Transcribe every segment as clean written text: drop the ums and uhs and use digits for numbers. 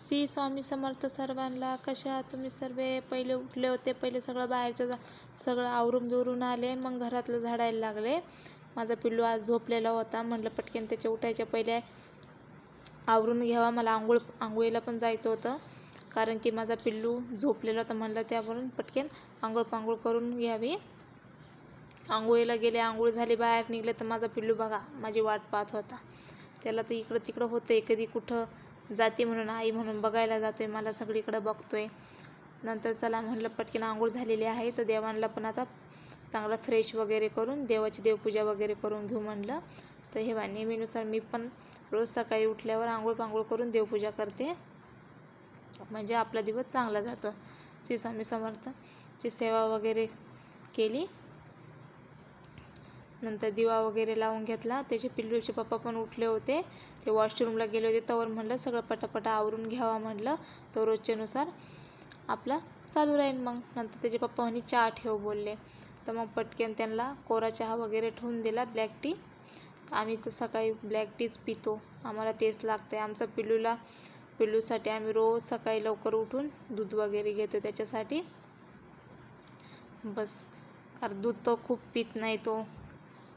श्री स्वामी समर्थ सर्वांना. कशा आहात तुम्ही सर्व? पहिले उठले होते, पहिले सगळं बाहेरचं सगळं आवरून बिवरून आले, मग घरातलं झाडायला लागले. माझा पिल्लू आज झोपलेला होता, म्हटलं पटकन त्याच्या उठायच्या पहिले आवरून घ्यावा. मला आंघोळीला पण जायचं होतं, कारण की माझा पिल्लू झोपलेला होता. म्हणलं त्यावरून पटकन आंघोळ करून घ्यावी. आंघोळीला गेले, आंघोळ झाली, बाहेर निघले तर माझा पिल्लू बघा माझी वाट पाहत होता. त्याला तर इकडं तिकडं होतंय, कधी कुठं जाते म्हणून आई म्हणून बघायला जातोय, मला सगळीकडं बघतोय. नंतर चला म्हणलं पटकन आंघोळ झालेली आहे तर देवांना पण आता चांगलं फ्रेश वगैरे करून देवाची देवपूजा वगैरे करून घेऊ म्हणलं. तर हे नेहमीनुसार मी पण रोज सकाळी उठल्यावर आंघोळ करून देवपूजा करते, म्हणजे आपला दिवस चांगला जातो. श्री स्वामी समर्थची सेवा वगैरे केली, नंतर दिवा वगैरे लावून घेतला. त्याचे पिल्लूचे पप्पा पण उठले होते, ते वॉशरूमला गेले होते. तवर म्हणलं सगळं पटापटा आवरून घ्यावा म्हणलं, तर रोजच्यानुसार आपला चालू राहील. मग नंतर त्याचे पप्पा म्हणे चहा ठेव बोलले, तर मग पटकन त्यांना कोरा चहा वगैरे ठेवून दिला, ब्लॅक टी. आम्ही तर सकाळी ब्लॅक टीच पितो, आम्हाला तेच लागतं आहे. आमच्या पिल्लूसाठी आम्ही रोज सकाळी लवकर उठून दूध वगैरे घेतो त्याच्यासाठी बस. कारण दूध तर खूप पित नाही तो,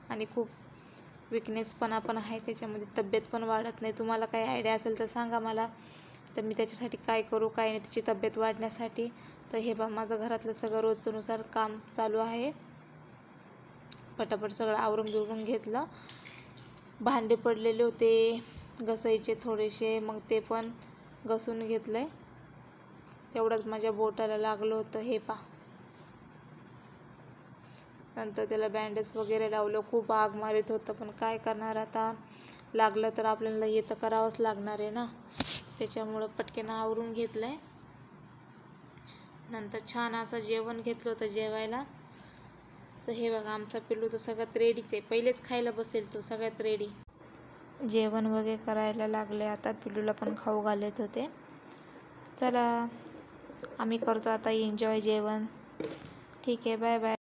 आणि खूप विकनेसपणा पण आहे त्याच्यामध्ये, तब्येत पण वाढत नाही. तुम्हाला काही आयडिया असेल तर सांगा मला, तर मी त्याच्यासाठी काय करू काय नाही त्याची तब्येत वाढण्यासाठी. तर हे माझं घरातलं सगळं रोजच्यानुसार काम चालू आहे. पटापट सगळं आवरून बिवरून घेतलं. भांडे पडलेले होते घसायचे थोडेसे, मग ते पण घसून घेतलंय. तेवढंच माझ्या बोटाला लागलं होतं, हे नंतर त्याला बँडेज वगैरे लावलं. खूप आग मारित होतं, पण काय करणार आता, लागलं तर आपल्याला हे तर करावंच लागणार आहे ना. त्याच्यामुळं पटकन आवरून घेतलंय. नंतर छान असं जेवण घेतलं होतं जेवायला. तर हे बघा आमचा पिल्लू तर सगळ्यात रेडीच आहे, पहिलेच खायला बसेल तो, सगळ्यात रेडी. जेवण वगैरे करायला लागले. आता पिल्लूला पण खाऊ घालत होते. चला आम्ही करतो आता एन्जॉय जेवण. ठीक आहे, बाय बाय.